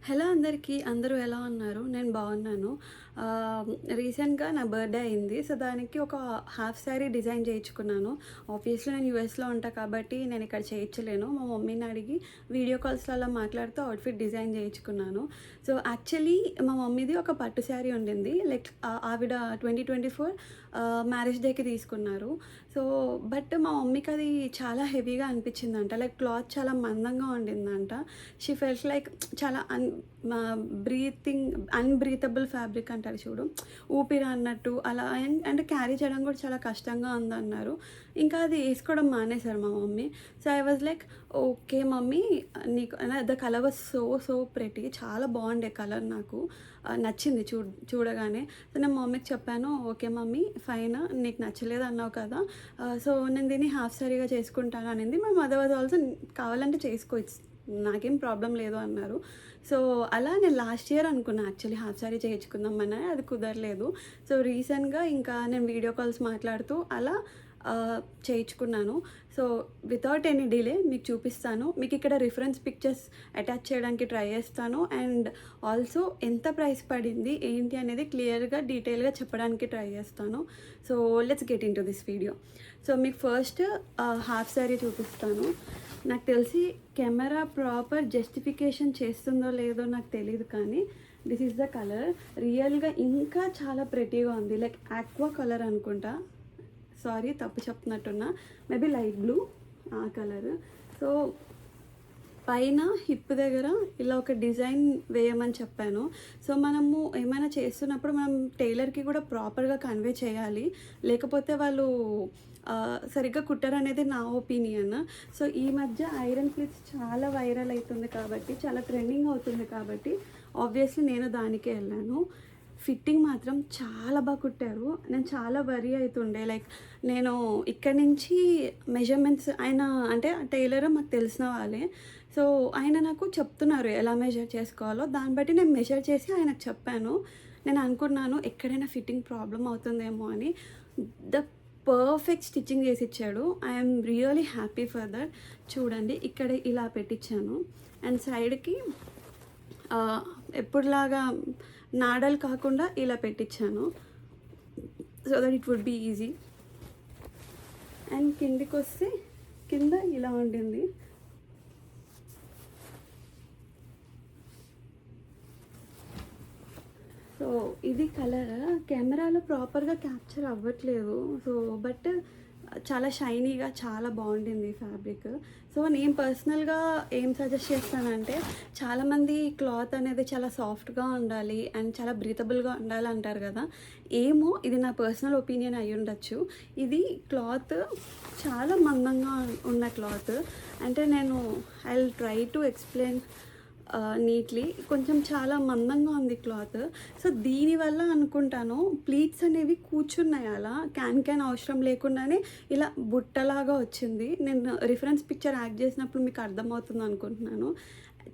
Hello అందరికీ, అందరూ ఎలా ఉన్నారు? నేను బాగున్నాను. రీసెంట్‌గా నా బర్త్‌డే అయింది. సో, దానికి ఒక హాఫ్ శారీ డిజైన్ చేయించుకున్నాను. ఆబ్వియస్లీ నేను యూఎస్‌లో ఉంటా కాబట్టి నేను ఇక్కడ చేయించలేను. మా మమ్మీని అడిగి వీడియో కాల్స్‌లో అలా మాట్లాడుతూ అవుట్‌ఫిట్ డిజైన్ చేయించుకున్నాను. సో, యాక్చువల్లీ మా మమ్మీది ఒక పట్టు శారీ ఉండింది. లైక్ ఆవిడ 2024 మ్యారేజ్ డేకి తీసుకున్నారు. సో, బట్ మా మమ్మీకి అది చాలా హెవీగా అనిపించిందంట. లైక్ క్లాత్ చాలా మందంగా ఉండిందంట. షీ ఫెల్ట్ లైక్ చాలా అన్‌బ్రీతబుల్ ఫ్యాబ్రిక్ అంటారు చూడు. ఊపిరి అన్నట్టు అలా అంటే క్యారీ చేయడం కూడా చాలా కష్టంగా ఉందన్నారు. ఇంకా అది ఏసుకోవడం మానేశారు మా mummy. So, I was like okay mummy, నీకు the colour was so pretty. చాలా బాగుండే కలర్ నాకు. నచ్చింది చూడగానే. సో, నేను మా మమ్మీకి చెప్పాను, ఓకే మమ్మీ ఫైన్, నీకు నచ్చలేదు అన్నావు కదా, సో నేను దీన్ని హాఫ్ సారీగా చేసుకుంటాను అనింది. మా మదర్ వాజ్ ఆల్సో కావాలంటే చేసుకోవచ్చు, నాకేం ప్రాబ్లం లేదు అన్నారు. సో, అలా నేను లాస్ట్ ఇయర్ అనుకున్నా యాక్చువల్లీ హాఫ్ సారీ చేయించుకుందామని, అది కుదరలేదు. సో, రీసెంట్‌గా ఇంకా నేను వీడియో కాల్స్ మాట్లాడుతూ అలా చేయించుకున్నాను. సో, వితౌట్ ఎనీ డిలే మీకు చూపిస్తాను. మీకు ఇక్కడ రిఫరెన్స్ పిక్చర్స్ అటాచ్ చేయడానికి ట్రై చేస్తాను. అండ్ ఆల్సో ఎంత ప్రైస్ పడింది ఏంటి అనేది క్లియర్‌గా డీటెయిల్‌గా చెప్పడానికి ట్రై చేస్తాను. So, let's get into this video. So, మీకు ఫస్ట్ హాఫ్ సారీ చూపిస్తాను. నాకు తెలిసి కెమెరా ప్రాపర్ జస్టిఫికేషన్ చేస్తుందో లేదో నాకు తెలీదు, కానీ దిస్ ఈజ్ ద కలర్. రియల్గా ఇంకా చాలా ప్రెటీగా ఉంది. లైక్ ఆక్వా కలర్ అనుకుంటా, సారీ తప్పు చెప్తున్నట్టున్నా, మేబీ లైట్ బ్లూ ఆ కలర్. సో, పైన హిప్ దగ్గర ఇలా ఒక డిజైన్ వేయమని చెప్పాను. సో, మనము ఏమైనా చేస్తున్నప్పుడు మనం టైలర్కి కూడా ప్రాపర్గా కన్వే చేయాలి, లేకపోతే వాళ్ళు సరిగ్గా కుట్టరనేది నా ఒపీనియన్. సో, ఈ మధ్య ఐరన్ ప్లీట్స్ చాలా వైరల్ అవుతుంది కాబట్టి, చాలా ట్రెండింగ్ అవుతుంది కాబట్టి ఆబ్వియస్లీ నేను దానికే వెళ్ళాను. ఫిట్టింగ్ మాత్రం చాలా బాగా కుట్టారు. నేను చాలా వరీ అవుతుండే, లైక్ నేను ఇక్కడి నుంచి మెజర్మెంట్స్ ఆయన అంటే టైలర్ మాకు తెలిసిన వాళ్ళే. సో, ఆయన నాకు చెప్తున్నారు ఎలా మెజర్ చేసుకోవాలో, దాన్ని బట్టి నేను మెజర్ చేసి ఆయనకు చెప్పాను. నేను అనుకున్నాను ఎక్కడైనా ఫిట్టింగ్ ప్రాబ్లం అవుతుందేమో అని. ద పర్ఫెక్ట్ స్టిచ్చింగ్ చేసి ఇచ్చాడు. I'm really happy for that. చూడండి ఇక్కడ ఇలా పెట్టించాను, అండ్ సైడ్కి ఎప్పుడులాగా నాడలు కాకుండా ఇలా పెట్టించాను, so that it would be easy. And కిందికి వస్తే కింద ఇలా ఉండింది. సో, ఇది కలర్ కెమెరాలో ప్రాపర్గా క్యాప్చర్ అవ్వట్లేదు. సో, బట్ చాలా షైనీగా చాలా బాగుండింది ఫ్యాబ్రిక్. సో, నేను పర్సనల్గా ఏం సజెస్ట్ చేస్తానంటే, చాలామంది క్లాత్ అనేది చాలా సాఫ్ట్గా ఉండాలి అండ్ చాలా బ్రీతబుల్గా ఉండాలి అంటారు కదా. ఏమో ఇది నా పర్సనల్ ఒపీనియన్ అయి ఉండొచ్చు. ఇది క్లాత్ చాలా మందంగా ఉన్న క్లాత్. అంటే నేను I will try to explain neatly. కొంచెం చాలా మందంగా ఉంది క్లాత్. సో, దీనివల్ల అనుకుంటాను ప్లీట్స్ అనేవి కూర్చున్నాయి, అలా క్యాన్ అవసరం లేకుండానే ఇలా బుట్టలాగా వచ్చింది. నేను రిఫరెన్స్ పిక్చర్ యాడ్ చేసినప్పుడు మీకు అర్థమవుతుంది అనుకుంటున్నాను.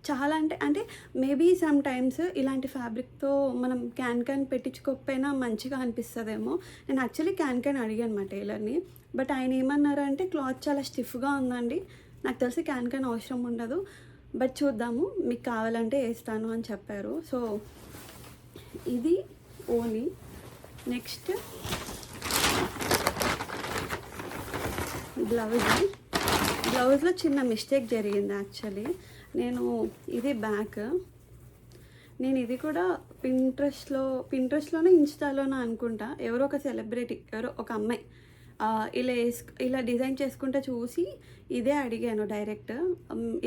చాలా అంటే మేబీ సమ్ టైమ్స్ ఇలాంటి ఫ్యాబ్రిక్తో మనం క్యాన్ పెట్టించుకోకపోయినా మంచిగా అనిపిస్తుందేమో. నేను యాక్చువల్లీ క్యాన్ అడిగాను మా టైలర్ని, బట్ ఆయన ఏమన్నారంటే క్లాత్ చాలా స్టిఫ్గా ఉందండి, నాకు తెలిసి క్యాన్ అవసరం ఉండదు, బట్ చూద్దాము, మీకు కావాలంటే వేస్తాను అని చెప్పారు. సో, ఇది ఓని. నెక్స్ట్ బ్లౌజ్లో చిన్న మిస్టేక్ జరిగింది యాక్చువల్లీ. ఇది బ్యాక్, నేను ఇది కూడా పింట్రెస్ట్లోనే ఇన్స్టాలోనే అనుకుంటా, ఎవరో ఒక సెలబ్రిటీ, ఎవరో ఒక అమ్మాయి ఇలా డిజైన్ చేసుకుంటే చూసి ఇదే అడిగాను డైరెక్ట్,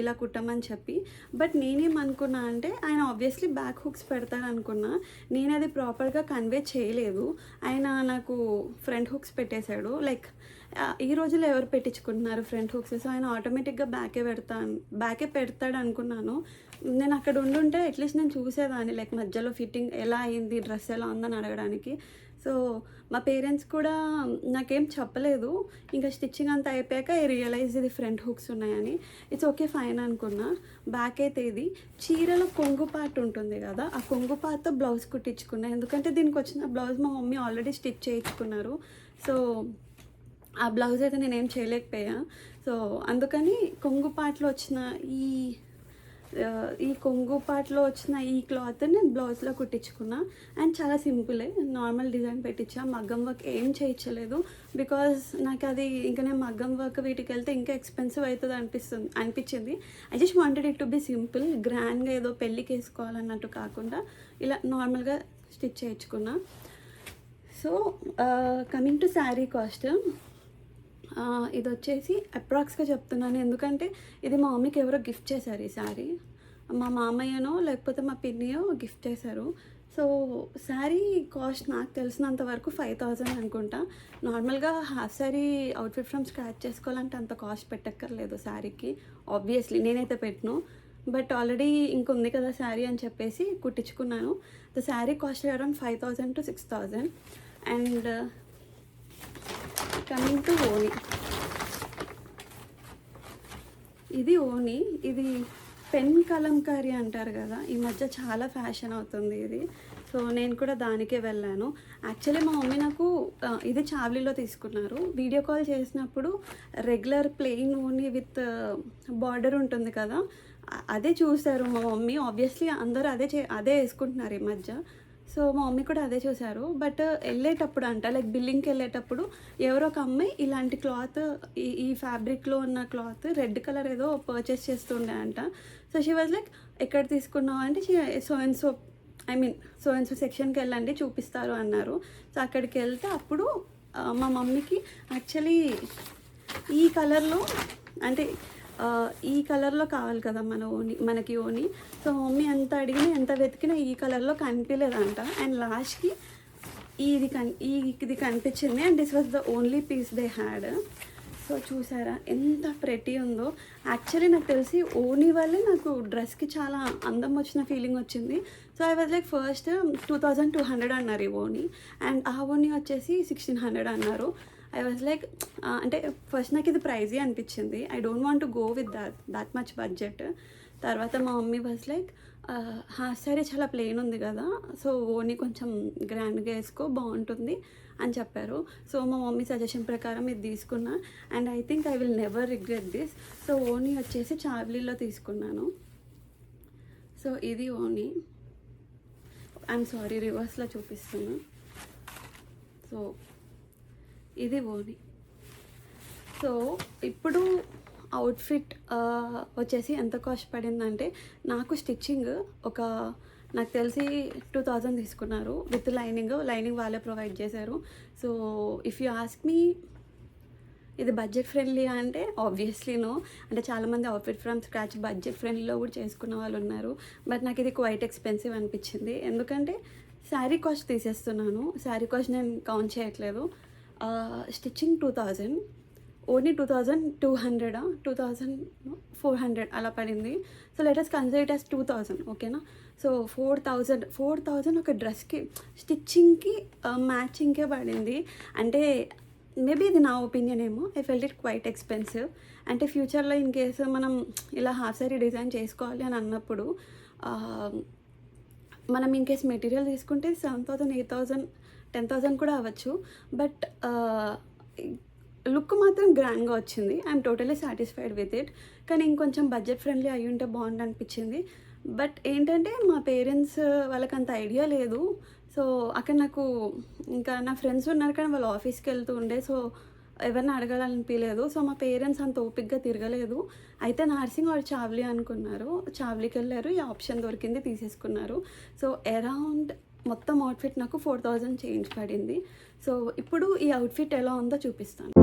ఇలా కుట్టమని చెప్పి. బట్ నేనేమనుకున్నా అంటే ఆయన ఆబ్వియస్లీ బ్యాక్ హుక్స్ పెడతాను అనుకున్నా, నేను అది ప్రాపర్గా కన్వే చేయలేదు. ఆయన నాకు ఫ్రంట్ హుక్స్ పెట్టేశాడు. లైక్ ఈ రోజుల్లో ఎవరు పెట్టించుకుంటున్నారు ఫ్రంట్ హుక్స్? సో, ఆయన ఆటోమేటిక్గా బ్యాకే పెడతాడు అనుకున్నాను. నేను అక్కడ ఉండుంటే అట్లీస్ట్ నేను చూసేదాన్ని, లైక్ మధ్యలో ఫిట్టింగ్ ఎలా అయింది, డ్రెస్ ఎలా ఉందని అడగడానికి. సో, మా పేరెంట్స్ కూడా నాకేం చెప్పలేదు. ఇంకా స్టిచ్చింగ్ అంతా అయిపోయాక ఐ రియలైజ్ ఇది ఫ్రంట్ హుక్స్ ఉన్నాయని. ఇట్స్ ఓకే ఫైన్ అనుకున్నా. బ్యాక్ అయితే ఇది చీరలో కొంగు పార్ట్ ఉంటుంది కదా, ఆ కొంగు పార్ట్తో బ్లౌజ్ కుట్టించుకున్నా. ఎందుకంటే దీనికి వచ్చిన బ్లౌజ్ మా మమ్మీ ఆల్రెడీ స్టిచ్ చేయించుకున్నారు. సో, ఆ బ్లౌజ్ అయితే నేనేం చేయలేకపోయా. సో, అందుకని కొంగు పార్ట్లో వచ్చిన ఈ ఈ కొంగు పార్ట్లో వచ్చిన ఈ క్లాత్ నేను బ్లౌజ్లో కుట్టించుకున్నా. అండ్ చాలా సింపులే, నార్మల్ డిజైన్ పెట్టించా, మగ్గం వర్క్ ఏం చేయించలేదు. బికాజ్ నాకు అది ఇంకా నేను మగ్గం వర్క్ వీటికి వెళ్తే ఇంకా ఎక్స్పెన్సివ్ అవుతుంది అనిపించింది. I just wanted it to be simple, గ్రాండ్గా ఏదో పెళ్ళికి వేసుకోవాలన్నట్టు కాకుండా ఇలా నార్మల్గా స్టిచ్ చేయించుకున్నా. So coming to sari cost, ఇది వచ్చేసి అప్రాక్స్గా చెప్తున్నాను, ఎందుకంటే ఇది మా మమ్మీకి ఎవరో గిఫ్ట్ చేశారు. ఈ శారీ మా మామయ్యనో లేకపోతే మా పిన్నియో గిఫ్ట్ చేశారు. సో శారీ కాస్ట్ నాకు తెలిసినంత వరకు 5,000 అనుకుంటా. నార్మల్గా half sari outfit from scratch చేసుకోవాలంటే అంత కాస్ట్ పెట్టక్కర్లేదు శారీకి, ఆబ్వియస్లీ నేనైతే పెట్టను. బట్ ఆల్రెడీ ఇంకొంది కదా శారీ అని చెప్పేసి కుట్టించుకున్నాను. The sari cost around 5,000 to 6,000. And coming to oni, ఇది ఓని, ఇది పెన్ కలంకారీ అంటారు కదా, ఈ మధ్య చాలా ఫ్యాషన్ అవుతుంది ఇది. సో నేను కూడా దానికే వెళ్ళాను. యాక్చువల్లీ మా మమ్మీ నాకు ఇది చావ్లీలో తీసుకున్నారు. వీడియో కాల్ చేసినప్పుడు రెగ్యులర్ ప్లెయిన్ ఓని విత్ బార్డర్ ఉంటుంది కదా, అదే చూశారు మా మమ్మీ. ఆబ్వియస్లీ అందరూ అదే వేసుకుంటున్నారు ఈ మధ్య. సో మా మమ్మీ కూడా అదే చూశారు. బట్ వెళ్ళేటప్పుడు అంట, లైక్ బిల్లింగ్కి వెళ్ళేటప్పుడు ఎవరో ఒక అమ్మాయి ఇలాంటి క్లాత్, ఈ ఫ్యాబ్రిక్లో ఉన్న క్లాత్ రెడ్ కలర్ ఏదో పర్చేస్ చేస్తుండే అంట. సో షీ వాజ్ లైక్, ఎక్కడ తీసుకున్నావు అంటే సో అండ్ సో సెక్షన్కి వెళ్ళండి చూపిస్తారు అన్నారు. సో అక్కడికి వెళ్తే అప్పుడు మా మమ్మీకి యాక్చువల్లీ ఈ కలర్లో, అంటే ఈ కలర్లో కావాలి కదా మనకి ఓని. సో మమ్మీ ఎంత అడిగినా ఎంత వెతికినా ఈ కలర్లో కనిపించలేదంట. అండ్ లాస్ట్కి ఇది కనిపించింది. And this was the only piece they had. So చూసారా ఎంత ప్రెటీ ఉందో. యాక్చువల్లీ నాకు తెలిసి ఓనీ వల్లే నాకు డ్రెస్కి చాలా అందం వచ్చిన ఫీలింగ్ వచ్చింది. So I was like, first 2,200 అన్నారు ఈ ఓనీ, అండ్ ఆ ఓనీ వచ్చేసి 1,600 అన్నారు. ఐ వాజ్ లైక్, అంటే ఫస్ట్ నాకు ఇది ప్రైజీ అనిపించింది. I don't want to go with that much budget. తర్వాత మా మమ్మీ వాజ్ లైక్, సరే చాలా ప్లెయిన్ ఉంది కదా, సో ఓని కొంచెం గ్రాండ్గా వేసుకో బాగుంటుంది అని చెప్పారు. సో మా మమ్మీ సజెషన్ ప్రకారం ఇది తీసుకున్నా. And I think I will never regret this. So ఓని వచ్చేసి చావ్లీలో తీసుకున్నాను. సో ఇది ఓని, ఐఎమ్ సారీ రివర్స్లో చూపిస్తున్నా. సో ఇది ఓని. సో ఇప్పుడు అవుట్ఫిట్ వచ్చేసి ఎంత కాస్ట్ పడిందంటే, నాకు స్టిచ్చింగ్ నాకు తెలిసి 2,000 తీసుకున్నారు విత్ లైనింగ్ వాళ్ళే ప్రొవైడ్ చేశారు. So if you ask me, ఇది బడ్జెట్ ఫ్రెండ్లీ అంటే ఆబ్వియస్లీ నో. అంటే చాలామంది అవుట్ఫిట్ ఫ్రమ్ స్క్రాచ్ బడ్జెట్ ఫ్రెండ్లీలో కూడా చేసుకున్న వాళ్ళు ఉన్నారు. బట్ నాకు ఇది క్వైట్ ఎక్స్పెన్సివ్ అనిపించింది, ఎందుకంటే శారీ కాస్ట్ తీసేస్తున్నాను. శారీ కాస్ట్ నేను కౌంట్ చేయట్లేదు. స్టిచ్చింగ్ 2,000, ఓన్లీ 2,200, 2,400 అలా పడింది. So let's consider it as 2,000, ఓకేనా. సో 4,000 ఒక డ్రెస్కి స్టిచ్చింగ్కి మ్యాచింగ్కే పడింది. అంటే మేబీ ఇది నా ఒపీనియన్ ఏమో, I felt it quite expensive. అంటే ఫ్యూచర్లో ఇన్ కేసు మనం ఇలా హాఫ్ సారీ డిజైన్ చేసుకోవాలి అని అన్నప్పుడు మనం ఇన్ కేసు మెటీరియల్ తీసుకుంటే 7,000, 8,000, 10,000 కూడా అవ్వచ్చు. బట్ లుక్ మాత్రం గ్రాండ్గా వచ్చింది. I'm totally satisfied with it. కానీ ఇంకొంచెం బడ్జెట్ ఫ్రెండ్లీ అయ్యి ఉంటే బాగుంది అనిపించింది. బట్ ఏంటంటే మా పేరెంట్స్ వాళ్ళకి అంత ఐడియా లేదు. సో అక్కడ నాకు ఇంకా నా ఫ్రెండ్స్ ఉన్నారు కానీ వాళ్ళు ఆఫీస్కి వెళ్తూ ఉండే, సో ఎవరిని అడగాలనిపించలేదు. సో మా పేరెంట్స్ అంత ఓపిక్గా తిరగలేదు. అయితే నర్సింగ్ వాళ్ళు చావ్లీ అనుకున్నారు, చావ్లీకి వెళ్ళారు, ఈ ఆప్షన్ దొరికింది తీసేసుకున్నారు. సో అరౌండ్ మొత్తం అవుట్ఫిట్ నాకు 4,000 చేంజ్ పడింది. సో ఇప్పుడు ఈ అవుట్ఫిట్ ఎలా ఉందో చూపిస్తాను.